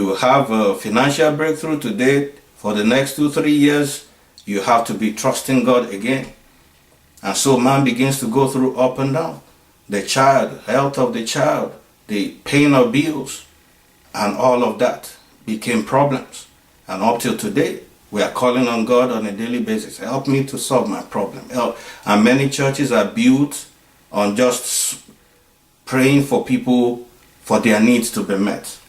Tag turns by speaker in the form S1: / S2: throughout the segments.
S1: to have a financial breakthrough today, for the next 2-3 years, you have to be trusting God again. And so man begins to go through up and down. The child, health of the child, the paying of bills, and all of that became problems. And up till today, we are calling on God on a daily basis. Help me to solve my problem. Help. And many churches are built on just praying for people for their needs to be met.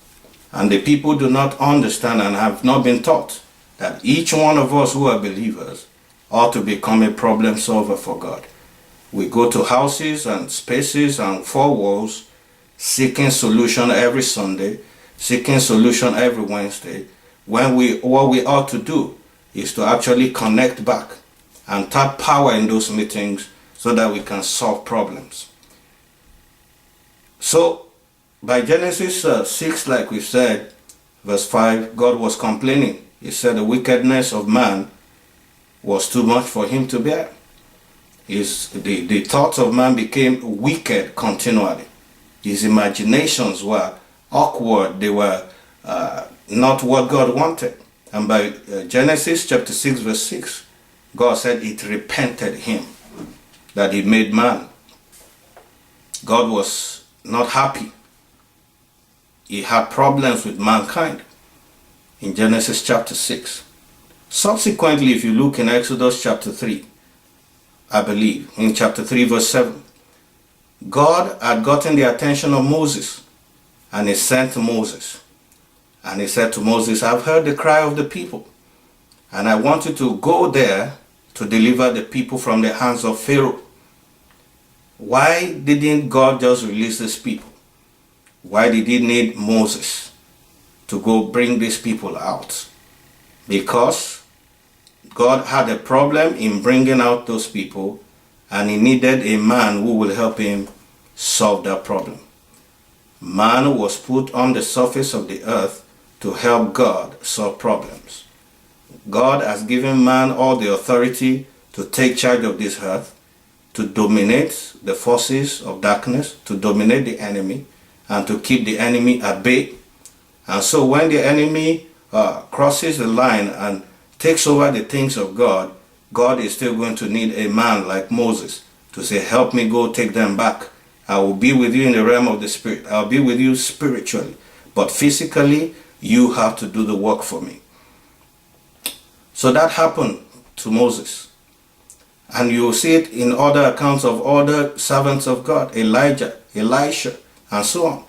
S1: And the people do not understand and have not been taught that each one of us who are believers ought to become a problem solver for God. We go to houses and spaces and four walls seeking solution every Sunday, seeking solution every Wednesday, when what we ought to do is to actually connect back and tap power in those meetings so that we can solve problems. So by Genesis 6, like we said, verse 5, God was complaining. He said the wickedness of man was too much for him to bear. The thoughts of man became wicked continually. His imaginations were awkward. They were not what God wanted. And by Genesis chapter 6 verse 6, God said it repented him that he made man. God was not happy. He had problems with mankind in Genesis chapter 6. Subsequently, if you look in Exodus chapter 3, I believe, in chapter 3 verse 7, God had gotten the attention of Moses, and he sent Moses. And he said to Moses, I've heard the cry of the people, and I want you to go there to deliver the people from the hands of Pharaoh. Why didn't God just release these people? Why did he need Moses to go bring these people out? Because God had a problem in bringing out those people, and he needed a man who will help him solve that problem. Man was put on the surface of the earth to help God solve problems. God has given man all the authority to take charge of this earth, to dominate the forces of darkness, to dominate the enemy, and to keep the enemy at bay. And so when the enemy crosses the line and takes over the things of God, God is still going to need a man like Moses to say, help me go take them back. I will be with you in the realm of the spirit. I'll be with you spiritually. But physically, you have to do the work for me. So that happened to Moses. And you will see it in other accounts of other servants of God, Elijah, Elisha, and so on.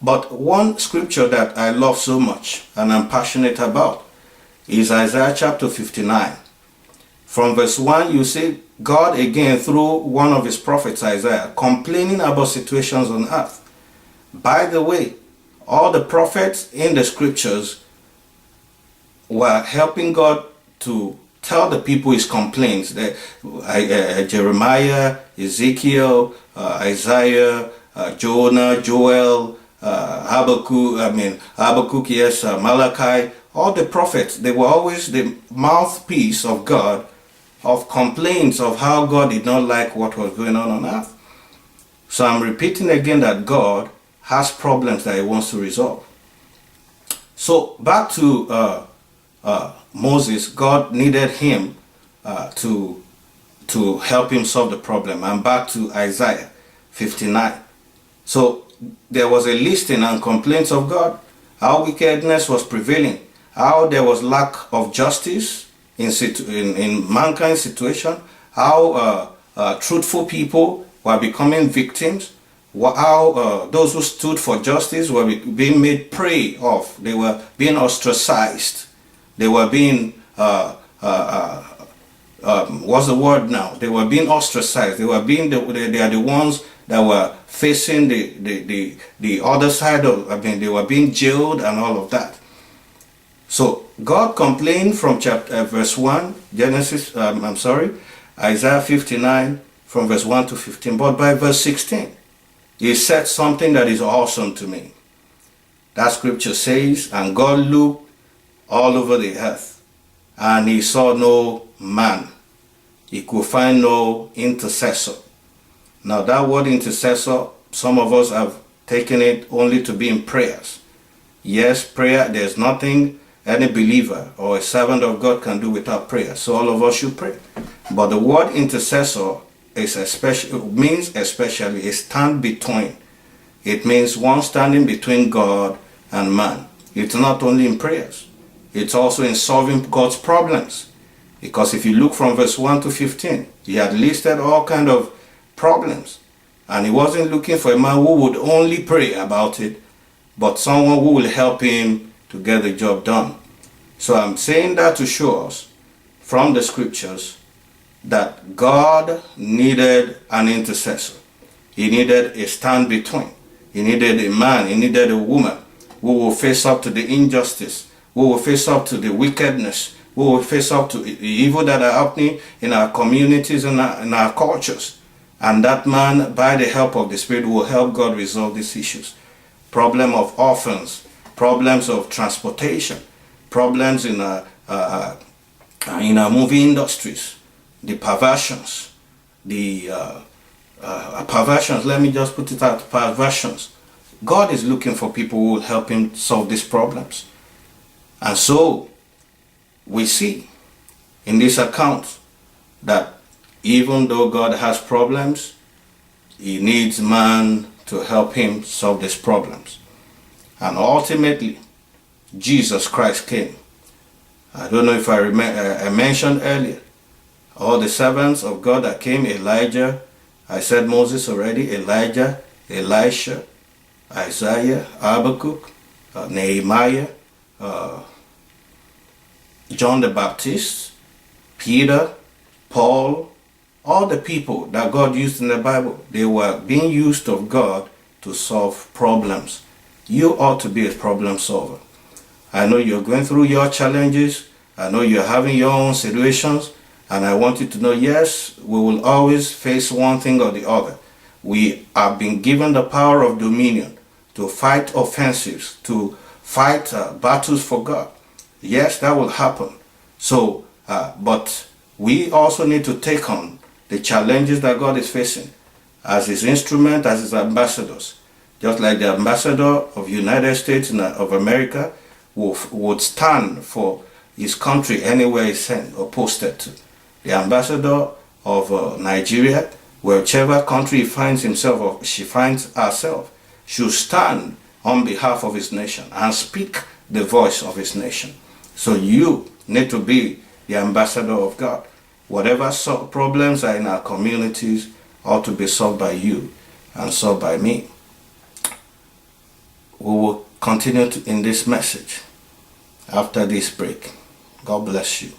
S1: But one scripture that I love so much and I'm passionate about is Isaiah chapter 59. From verse 1, you see God again through one of his prophets, Isaiah, complaining about situations on earth. By the way, all the prophets in the scriptures were helping God to tell the people his complaints. Jeremiah, Ezekiel, Isaiah, Jonah, Joel, Habakkuk, yes, Malachi, all the prophets, they were always the mouthpiece of God, of complaints of how God did not like what was going on earth. So I'm repeating again that God has problems that he wants to resolve. So back to Moses, God needed him to help him solve the problem. And back to Isaiah 59. So there was a listing and complaints of God, how wickedness was prevailing, how there was lack of justice in mankind's situation, how truthful people were becoming victims, how those who stood for justice were being made prey of. They were being ostracized. They were being, what's the word now? They were being ostracized. They are the ones that were facing the other side of, they were being jailed and all of that. So God complained from verse 1, Isaiah 59 from verse 1 to 15. But by verse 16, he said something that is awesome to me. That scripture says, and God looked all over the earth, and he saw no man. He could find no intercessor. Now that word intercessor, some of us have taken it only to be in prayers. Yes, prayer, there's nothing any believer or a servant of God can do without prayer. So all of us should pray. But the word intercessor means especially a stand between. It means one standing between God and man. It's not only in prayers. It's also in solving God's problems. Because if you look from verse 1 to 15, he had listed all kind of problems. And he wasn't looking for a man who would only pray about it, but someone who will help him to get the job done. So I'm saying that to show us from the scriptures that God needed an intercessor. He needed a stand between. He needed a man, he needed a woman who will face up to the injustice, who will face up to the wickedness, who will face up to the evil that are happening in our communities and in our cultures. And that man, by the help of the Spirit, will help God resolve these issues. Problem of orphans, problems of transportation, problems in our movie industries, the perversions, let me just put it out, perversions. God is looking for people who will help him solve these problems. And so, we see in this account that even though God has problems, he needs man to help him solve these problems. And ultimately, Jesus Christ came. I don't know if I mentioned earlier, all the servants of God that came, Elijah, I said Moses already, Elijah, Elisha, Isaiah, Habakkuk, Nehemiah, John the Baptist, Peter, Paul, all the people that God used in the Bible, they were being used of God to solve problems. You ought to be a problem solver. I know you're going through your challenges. I know you're having your own situations. And I want you to know, yes, we will always face one thing or the other. We have been given the power of dominion to fight offensives, to fight battles for God. Yes, that will happen. So, but we also need to take on the challenges that God is facing as his instrument, as his ambassadors. Just like the ambassador of United States of America would stand for his country anywhere he's sent or posted to. The ambassador of Nigeria, whichever country he finds himself or she finds herself, should stand on behalf of his nation and speak the voice of his nation. So you need to be the ambassador of God. Whatever problems are in our communities ought to be solved by you and solved by me. We will continue in this message after this break. God bless you.